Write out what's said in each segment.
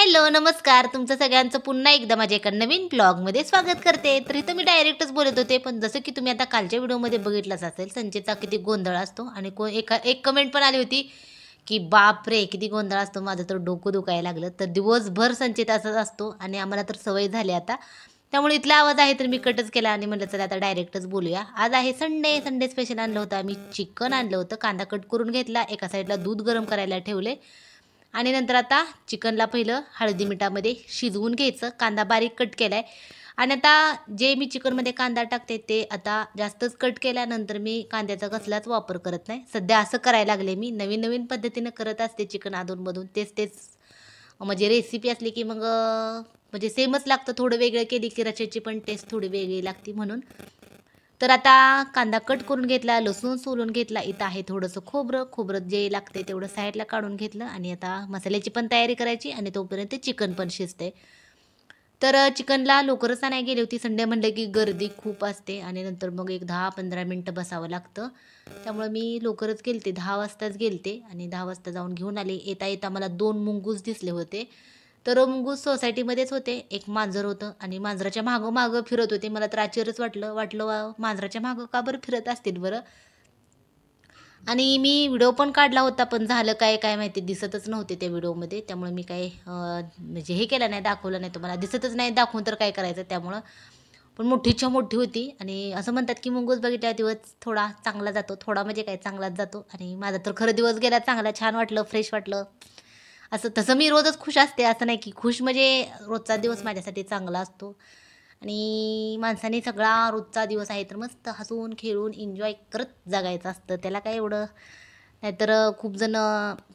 Hello, नमस्कार. तुमचं सगळ्यांचं पुन्हा एकदा माझ्या एका नवीन ब्लॉगमध्ये स्वागत करते. तर इथं मी डायरेक्टच बोलत होते, पण जसं की तुम्ही आता कालच्या व्हिडिओमध्ये बघितलंच असेल, संचितचा किती गोंधळ असतो आणि एक कमेंट पण आली होती, की "बापरे! किती गोंधळ असतो, माझं तर डोकं दुखायला लागलं." तर दिवसभर संचित असाच असतो आणि आम्हाला तर सवय झाली आता. त्यामुळे इथला आवाज आहे तर मी कटच केला आणि म्हटलं चला आता डायरेक्टच बोलूया. आज आहे संडे. संडे स्पेशल आणलं होतं आम्ही. चिकन आणलं होतं. कांदा कट करून घेतला. एका साईडला दूध गरम करायला ठेवले. आणि नंतर आता चिकनला पहिलं हळदी मिठामध्ये शिजवून घ्यायचं. कांदा बारीक कट केलाय आणि आता जे मी चिकनमध्ये कांदा टाकते ते आता जास्तच कट केल्यानंतर मी कांद्याचा कसलाच वापर करत नाही. सध्या असं करायला लागले मी. नवीन-नवीन पद्धतीनं करत असते चिकन अधूनमधून. तेच-तेच म्हणजे रेसिपी असली की मग म्हणजे सेमच लागतं. थोडं वेगळं केली की रश्श्याची पण टेस्ट थोडी वेगळी लागते म्हणून. तर आता कांदा कट करून घेतला, लसूण सोलून घेतला. इथं आहे थोडंसं खोबरं. खोबरं जे लागते तेवढं साईडला काढून घेतलं आणि आता मसाल्याची पण तयारी करायची आणि तोपर्यंत चिकन पण शिजते. तर चिकनला लवकरच आणायला गेली होती. संडे म्हणलं की गर्दी खूप असते आणि नंतर मग एक 10-15 मिनिटं बसावं लागतं. त्यामुळे मी लवकरच गेलते. 10 वाजताच गेलते आणि 10 वाजता जाऊन घेऊन आले. येता-येता मला 2 मुंगूस दिसले होते. तर मुंगूस सोसायटीमध्येच होते. एक मांजर होतं आणि मांजराच्या मागं-मागं फिरत होते. मला तर आश्चर्यच वाटलं. वाटलं मांजराच्या मागं का बरं फिरत असतील बरं? आणि मी व्हिडिओ पण काढला होता, पण झालं काय, काय माहिती दिसतच नव्हते त्या व्हिडिओमध्ये. त्यामुळे मी काही म्हणजे हे केलं नाही, दाखवलं नाही तुम्हाला. दिसतच नाही दाखवून तर काय करायचं त्यामुळं. पण मोठीच्या मोठी होती आणि असं म्हणतात, की मुंगूस बघितल्यावर दिवस थोडा चांगला जातो. थोडा म्हणजे काय चांगलाच जातो आणि माझा तर खरं दिवस गेला चांगला. छान वाटलं, फ्रेश वाटलं. असं तसं मी रोजच खुश असते, असं नाही की खुश म्हणजे रोजचा दिवस माझ्यासाठी चांगला असतो. आणि माणसाने सगळा रोजचा दिवस आहे तर मस्त हसून, खेळून, एन्जॉय करत जगायचं असतं. त्याला काय एवढं नाहीतर खूप जण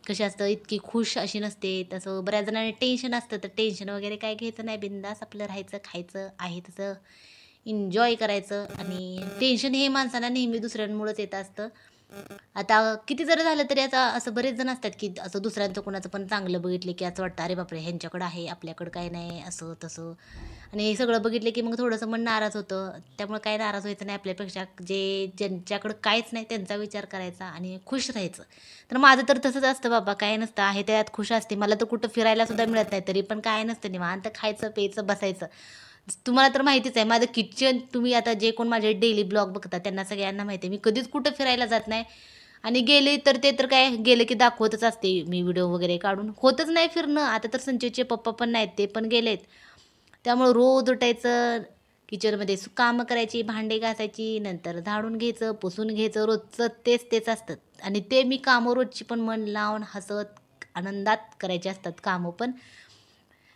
कसे असतं इतकी खुश अशी नसते. तसं बऱ्याच जणांना टेन्शन असतं, तर टेन्शन वगैरे काय घ्यायचं नाही. बिंदास आपलं राहायचं, खायचं, आहे तसं एन्जॉय करायचं आणि टेन्शन हे माणसाला नेहमी दुसऱ्यांमुळेच येत असतं. आता किती जरी झालं तरी आता असं बरेच जण असतात, की असं दुसऱ्यांचं कोणाचं पण चांगलं बघितले, की असं वाटतं, "अरे बापरे! ह्यांच्याकडं आहे, आपल्याकडं काही नाही." असं तसं. आणि हे सगळं बघितलं, की मग थोडंसं मन नाराज होतं. त्यामुळे काही नाराज व्हायचं नाही. आपल्यापेक्षा ज्यांच्याकडं काहीच नाही त्यांचा विचार करायचा आणि खुश राहायचं. तर माझं तर तसंच असतं बाबा, काही नसतं. आहे त्यात खुश असते. मला तर कुठं फिरायला सुद्धा मिळत नाही, तरी पण काय नसतं. निवांत खायचं, प्यायचं, बसायचं. तुम्हाला तर माहितीच आहे माझं किचन. तुम्ही आता जे कोण माझे डेली ब्लॉग बघता त्यांना सगळ्यांना माहिती आहे. मी कधीच कुठं फिरायला जात नाही आणि गेले तर ते तर काय गेले की दाखवतच असते मी व्हिडिओ वगैरे काढून. होतच नाही फिरणं. आता तर संजयचे पप्पा पण नाहीत, ते पण गेलेत. त्यामुळं रोज उठायचं, किचनमध्ये कामं करायची, भांडे घासायची, नंतर झाडून घ्यायचं, पुसून घ्यायचं. रोजचं तेच असतं आणि ते मी कामं रोजची पण मन लावून, हसत, आनंदात करायची असतात कामं पण.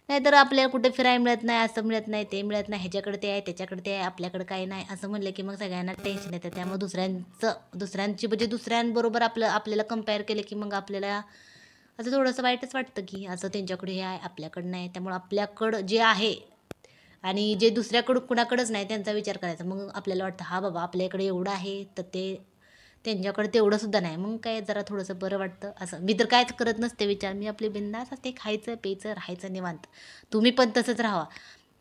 नाहीतर आपल्याला कुठे फिरायला मिळत नाही, असं मिळत नाही, ते मिळत नाही, ह्याच्याकडे ते आहे, त्याच्याकडे ते आहे, आपल्याकडे काही नाही, असं म्हणलं की मग सगळ्यांना टेन्शन येतं. त्यामुळे दुसऱ्यांची म्हणजे दुसऱ्यांबरोबर आपल्याला कंपेअर केलं की मग आपल्याला असं थोडंसं वाईटच वाटतं, की असं त्यांच्याकडे हे आहे, आपल्याकडं नाही. त्यामुळे आपल्याकडं जे आहे आणि जे दुसऱ्याकडं कुणाकडंच नाही त्यांचा विचार करायचा. मग आपल्याला वाटतं, "हां बाबा, आपल्याकडे एवढं आहे, तर ते त्यांच्याकडे तेवढं सुद्धा नाही." मग काय जरा थोडंसं बरं वाटतं असं. मी तर कायच करत नसते विचार. मी आपली बिंदास असते, खायचं, प्यायचं, राहायचं निवांत. तुम्ही पण तसंच राहावा.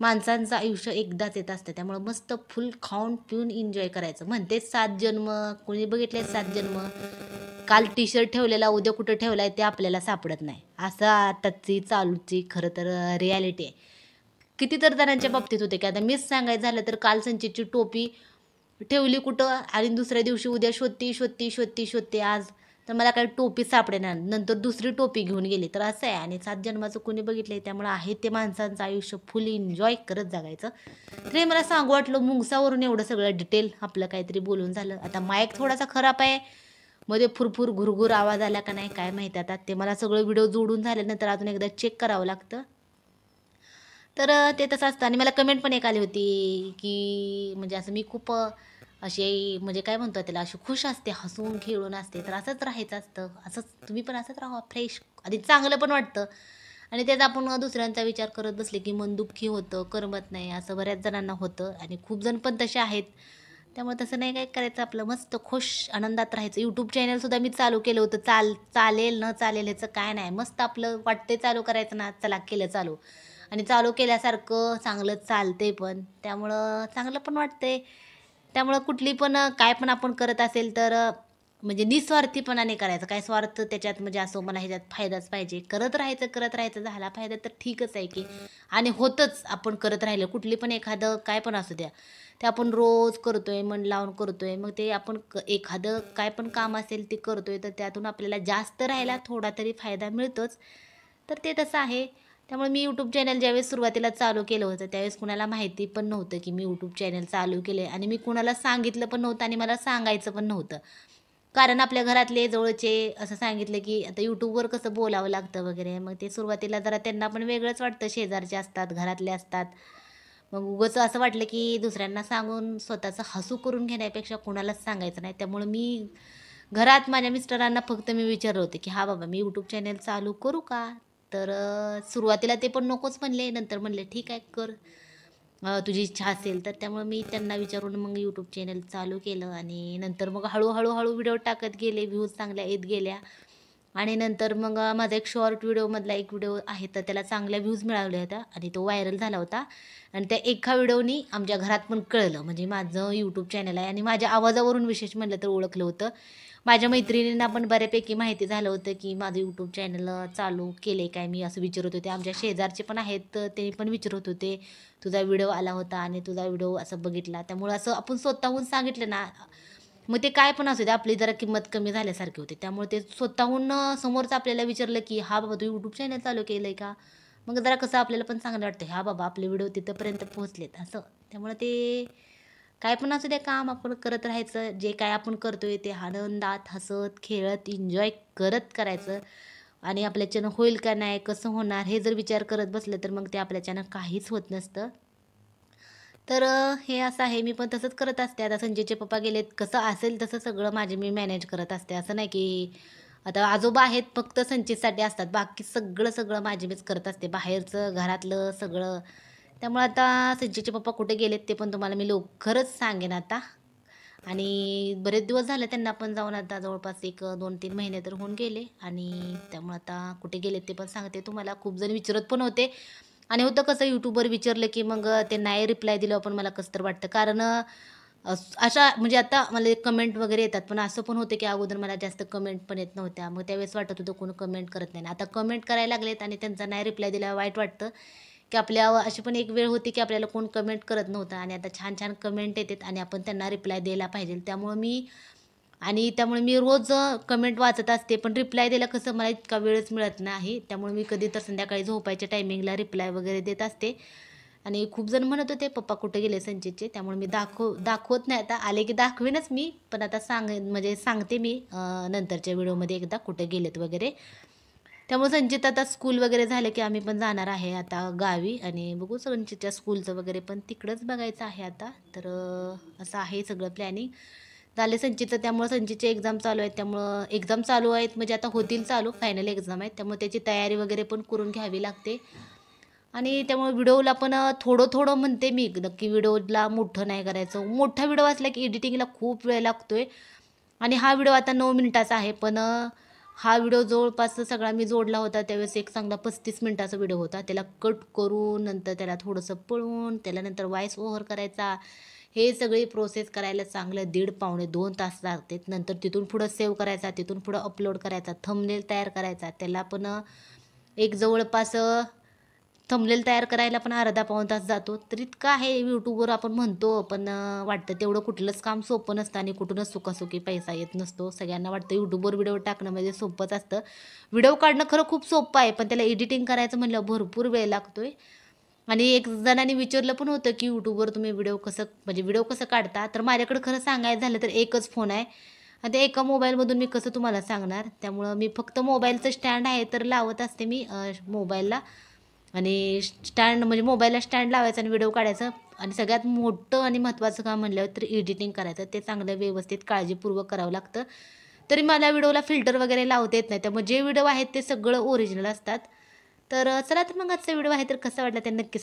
माणसांचं आयुष्य एकदाच येत असतं. त्यामुळं मस्त फुल खाऊन पिऊन एन्जॉय करायचं. म्हणतेच 7 जन्म, कोणी बघितले 7 जन्म. काल टी-शर्ट ठेवलेला उद्या कुठं ठेवलाय ते आपल्याला सापडत नाही. असं आताची चालूची खरं तर रिॲलिटी आहे. किती तर जणांच्या बाबतीत होते, की आता मीच सांगायचं झालं तर काल संचितची टोपी ठेवली कुठं आणि दुसऱ्या दिवशी उद्या शोधते आज तर मला काही टोपी सापडेना. नंतर दुसरी टोपी घेऊन गेली. तर असं आहे आणि 7 जन्माचं कोणी बघितलंय त्यामुळे आहे ते माणसांचं आयुष्य फुल एन्जॉय करत जगायचं. तर हे मला सांगू वाटलं मुंगसावरून एवढं सगळं डिटेल आपलं काहीतरी बोलून झालं. आता माईक थोडासा खराब आहे. मध्ये फुरफुर, घुरघुर आवाज आला का नाही काय माहिती आता. ते मला सगळं व्हिडिओ जोडून झाल्यानंतर अजून एकदा चेक करावं लागतं. तर ते तसं असतं आणि मला कमेंट पण एक आली होती, की म्हणजे असं मी खूप अशी म्हणजे काय म्हणतो त्याला अशी खुश असते, हसून खेळून असते. तर असंच राहायचं असतं. असंच तुम्ही पण असंच राहा फ्रेश आणि चांगलं पण वाटतं. आणि त्यात आपण दुसऱ्यांचा विचार करत बसले, की मन दुःखी होतं, करमत नाही. असं बऱ्याच जणांना होतं आणि खूप जण पण तसे आहेत. त्यामुळे तसं नाही काय करायचं आपलं मस्त खुश आनंदात राहायचं. यूट्यूब चॅनलसुद्धा मी चालू केलं होतं. चालेल न चालेल ह्याचं काय नाही. मस्त आपलं वाटतंय चालू करायचं ना, चला केलं चालू. आणि चालू केल्यासारखं चांगलं चालतंय पण. त्यामुळं चांगलं पण वाटतंय. त्यामुळं कुठली पण काय पण आपण करत असेल तर म्हणजे निस्वार्थीपणाने करायचं. काय स्वार्थ त्याच्यात म्हणजे असो मला ह्याच्यात फायदाच पाहिजे. करत राहायचं. झाला फायदा तर ठीकच आहे की. आणि होतंच आपण करत राहिलं. कुठली पण एखादं काय पण असू द्या. ते आपण रोज करतोय, मन लावून करतोय. मग ते आपण एखादं काय पण काम असेल ते करतोय, तर त्यातून आपल्याला जास्त राहायला थोडा तरी फायदा मिळतोच. तर ते तसं आहे. त्यामुळे मी यूट्यूब चॅनल ज्यावेळेस सुरुवातीला चालू केलं होतं, त्यावेळेस कुणाला माहिती पण नव्हतं की मी यूट्यूब चॅनल चालू केले आणि मी कुणाला सांगितलं पण नव्हतं आणि मला सांगायचं पण नव्हतं. कारण आपल्या घरातले जवळचे असं सांगितलं, की आता YouTubeवर कसं बोलावं लागतं वगैरे. मग ते सुरुवातीला जरा त्यांना पण वेगळंच वाटतं. शेजारचे असतात, घरातले असतात. मग उगाच असं वाटलं, की दुसऱ्यांना सांगून स्वतःचं हसू करून घेण्यापेक्षा कोणालाच सांगायचं नाही. त्यामुळं मी घरात माझ्या मिस्टरांना फक्त मी विचारलं होतं, की "हां बाबा, मी YouTube चॅनल चालू करू का?" तर सुरुवातीला ते पण नकोच म्हणले. नंतर म्हणले, "ठीक आहे, कर." तुझी इच्छा असेल तर. त्यामुळे मी त्यांना विचारून मग यूट्यूब चॅनल चालू केलं आणि नंतर मग हळू व्हिडिओ टाकत गेले. व्ह्यूज चांगल्या येत गेल्या आणि नंतर मग माझा एक शॉर्ट व्हिडिओमधला एक व्हिडिओ आहे, तर त्याला चांगल्या व्ह्यूज मिळाल्या होत्या आणि तो व्हायरल झाला होता आणि त्या एका व्हिडिओनी आमच्या घरात पण कळलं, म्हणजे माझं यूट्यूब चॅनल आहे आणि माझ्या आवाजावरून विशेष म्हटलं तर ओळखलं होतं. माझ्या मैत्रिणींना पण बऱ्यापैकी माहिती झालं होतं, की माझं यूट्यूब चॅनल चालू केले काय मी असं विचारत होते. आमच्या शेजारचे पण आहेत, तर ते पण विचारत होते, तुझा व्हिडिओ आला होता आणि तुझा व्हिडिओ असं बघितला. त्यामुळं असं आपण स्वतःहून सांगितलं ना, मग ते काय पण असू दे, आपली जरा किंमत कमी झाल्यासारखी होते. त्यामुळे ते स्वतःहून समोरचं आपल्याला विचारलं, की "हां बाबा, तू यूट्यूब चॅनल चालू केलंय का?" मग जरा कसं आपल्याला पण चांगलं वाटतं, "हां बाबा, आपले व्हिडिओ तिथपर्यंत पोहोचलेत." असं. त्यामुळे ते काय पण असू द्या, काम आपण करत राहायचं. जे काय आपण करतोय ते आनंदात, हसत, खेळत, एन्जॉय करत करायचं आणि आपल्याच्यानं होईल का नाही, कसं होणार, हे जर विचार करत बसलं, तर मग ते आपल्याच्यानं काहीच होत नसतं. तर हे असं आहे. मी पण तसंच करत असते. आता संजयचे पप्पा गेलेत, कसं असेल तसं सगळं माझे मी मॅनेज करत असते. असं नाही की आता आजोबा आहेत, फक्त संचितसाठी असतात. बाकी सगळं माझे मीच करत असते. बाहेरचं, घरातलं सगळं. त्यामुळे आता संचितचे पप्पा कुठे गेलेत ते पण तुम्हाला मी लवकरच सांगेन आता. आणि बरेच दिवस झाले त्यांना पण जाऊन, आता जवळपास एक 2-3 महिने तर होऊन गेले आणि त्यामुळे आता कुठे गेलेत ते पण सांगते तुम्हाला. खूप जण विचारत पण होते आणि होतं कसं YouTubeवर विचारलं की मग ते नाही रिप्लाय दिल्यावर पण मला कसं तर वाटतं. कारण अशा म्हणजे आता मला कमेंट वगैरे येतात, पण असं पण होतं की अगोदर मला जास्त कमेंट पण येत नव्हत्या. मग त्यावेळेस वाटत होतं कोण कमेंट करत नाही. आता कमेंट करायला लागलेत आणि त्यांचा नाही रिप्लाय दिल्यावर वाईट वाटतं, की आपल्या अशी पण एक वेळ होती की आपल्याला कोण कमेंट करत नव्हतं आणि आता छान कमेंट येतात आणि आपण त्यांना रिप्लाय द्यायला पाहिजे. त्यामुळे मी रोज कमेंट वाचत असते, पण रिप्लाय द्यायला कसं मला इतका वेळच मिळत नाही. त्यामुळे मी कधी तर संध्याकाळी झोपायच्या टायमिंगला रिप्लाय वगैरे देत असते. आणि खूप जण म्हणत होते, "पप्पा कुठे गेले संचितचे?" त्यामुळे मी दाखवत नाही आता. आले की दाखवेनच मी, पण आता म्हणजे सांगते मी नंतरच्या व्हिडिओमध्ये एकदा कुठे गेलेत वगैरे. त्यामुळे संचित आता स्कूल वगैरे झालं की आम्ही पण जाणार आहे आता गावी आणि बघू संचितच्या स्कूलचं वगैरे पण तिकडंच बघायचं आहे आता. तर असं आहे सगळं प्लॅनिंग. झाले संचितचं, त्यामुळं संचितचे एक्झाम चालू आहेत. त्यामुळं एक्झाम चालू आहेत म्हणजे आता होतील चालू, फायनल एक्झाम आहेत. त्यामुळे त्याची तयारी वगैरे पण करून घ्यावी लागते. आणि त्यामुळे व्हिडिओला पण थोडं म्हणते मी, नक्की व्हिडिओला मोठं नाही करायचं. मोठा व्हिडिओ असला की एडिटिंगला खूप वेळ लागतोय आणि हा व्हिडिओ आता 9 मिनिटाचा आहे. पण हा व्हिडिओ जवळपास सगळा मी जोडला होता त्यावेळेस एक चांगला 35 मिनिटाचा व्हिडिओ होता. त्याला कट करून, नंतर त्याला थोडंसं पळवून, त्याला नंतर व्हॉईस ओव्हर करायचा. हे सगळी प्रोसेस करायला चांगलं दीड पावणे 2 तास लागतात. नंतर तिथून पुढं सेव्ह करायचा, तिथून पुढं अपलोड करायचा, थंबनेल तयार करायचा. त्याला पण एक जवळपास थंबनेल तयार करायला पण अर्धा पाऊण तास जातो. तर इतकं आहे YouTubeवर आपण म्हणतो, पण वाटतं तेवढं कुठलंच काम सोपं नसतं आणि कुठूनच सुखासुखी पैसा येत नसतो. सगळ्यांना वाटतं YouTubeवर व्हिडिओ टाकणं म्हणजे सोपंच असतं. व्हिडिओ काढणं खरं खूप सोपं आहे, पण त्याला एडिटिंग करायचं म्हणल्यावर भरपूर वेळ लागतोय. आणि एक जणांनी विचारलं पण होतं, की YouTubeवर तुम्ही व्हिडिओ कसं काढता? तर माझ्याकडे खरं सांगायचं झालं तर एकच फोन आहे. आणि त्या एका मोबाईलमधून मी कसं तुम्हाला सांगणार? त्यामुळं मी फक्त मोबाईलचं स्टँड आहे तर लावत असते मी मोबाईलला आणि स्टँड म्हणजे मोबाईलला स्टँड लावायचा आणि व्हिडिओ काढायचा आणि सगळ्यात मोठं आणि महत्त्वाचं काम म्हणल्यावर तर एडिटिंग करायचं. ते चांगलं व्यवस्थित काळजीपूर्वक करावं लागतं. तरी मला व्हिडिओला फिल्टर वगैरे लावता येत नाही. त्यामुळे जे व्हिडिओ आहेत ते सगळं ओरिजिनल असतात. तर चला तर मग आजचा व्हिडिओ आहे तर कसा वाटला ते नक्कीच